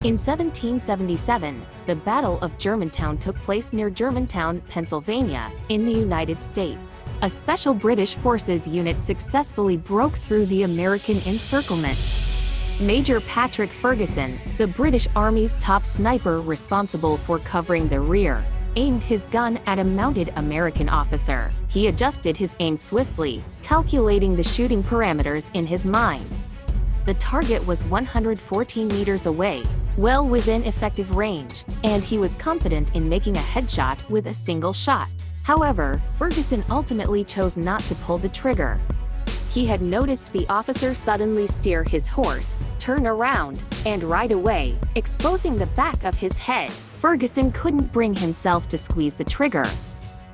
In 1777, the Battle of Germantown took place near Germantown, Pennsylvania, in the United States. A special British forces unit successfully broke through the American encirclement. Major Patrick Ferguson, the British Army's top sniper responsible for covering the rear, aimed his gun at a mounted American officer. He adjusted his aim swiftly, calculating the shooting parameters in his mind. The target was 114 meters away, well within effective range, and he was confident in making a headshot with a single shot. However, Ferguson ultimately chose not to pull the trigger. He had noticed the officer suddenly steer his horse, turn around, and ride away, exposing the back of his head. Ferguson couldn't bring himself to squeeze the trigger.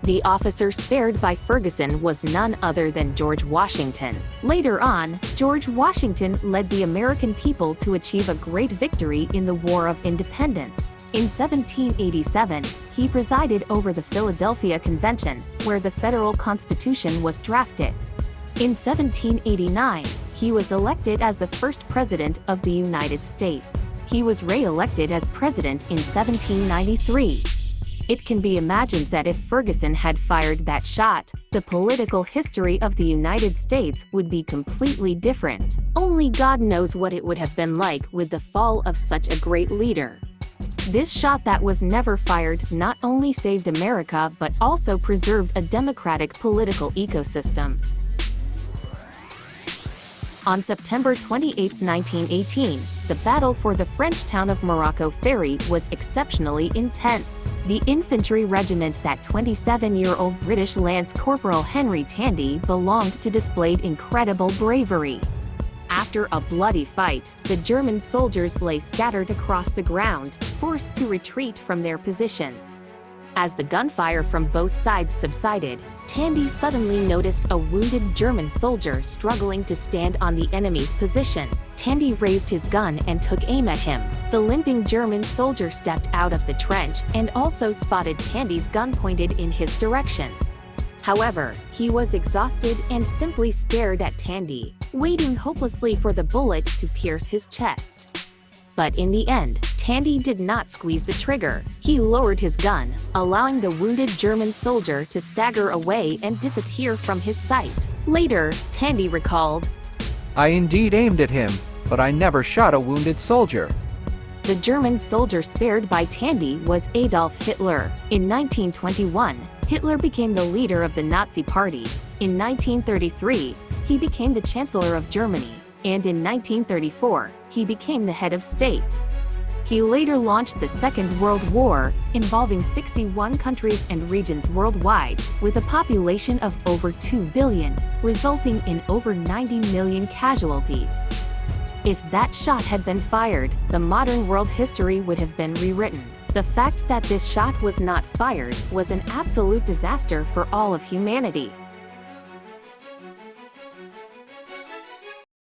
The officer spared by Ferguson was none other than George Washington. Later on, George Washington led the American people to achieve a great victory in the War of Independence. In 1787, he presided over the Philadelphia Convention, where the federal Constitution was drafted. In 1789, he was elected as the first president of the United States. He was re-elected as president in 1793. It can be imagined that if Ferguson had fired that shot, the political history of the United States would be completely different. Only God knows what it would have been like with the fall of such a great leader. This shot that was never fired not only saved America but also preserved a democratic political ecosystem. On September 28, 1918, the battle for the French town of Morocco Ferry was exceptionally intense. The infantry regiment that 27-year-old British Lance Corporal Henry Tandy belonged to displayed incredible bravery. After a bloody fight, the German soldiers lay scattered across the ground, forced to retreat from their positions. As the gunfire from both sides subsided, Tandy suddenly noticed a wounded German soldier struggling to stand on the enemy's position. Tandy raised his gun and took aim at him. The limping German soldier stepped out of the trench and also spotted Tandy's gun pointed in his direction. However, he was exhausted and simply stared at Tandy, waiting hopelessly for the bullet to pierce his chest. But in the end, Tandy did not squeeze the trigger. He lowered his gun, allowing the wounded German soldier to stagger away and disappear from his sight. Later, Tandy recalled, "I indeed aimed at him, but I never shot a wounded soldier." The German soldier spared by Tandy was Adolf Hitler. In 1921, Hitler became the leader of the Nazi Party. In 1933, he became the Chancellor of Germany, and in 1934, he became the head of state. He later launched the Second World War, involving 61 countries and regions worldwide, with a population of over 2 billion, resulting in over 90 million casualties. If that shot had been fired, the modern world history would have been rewritten. The fact that this shot was not fired was an absolute disaster for all of humanity.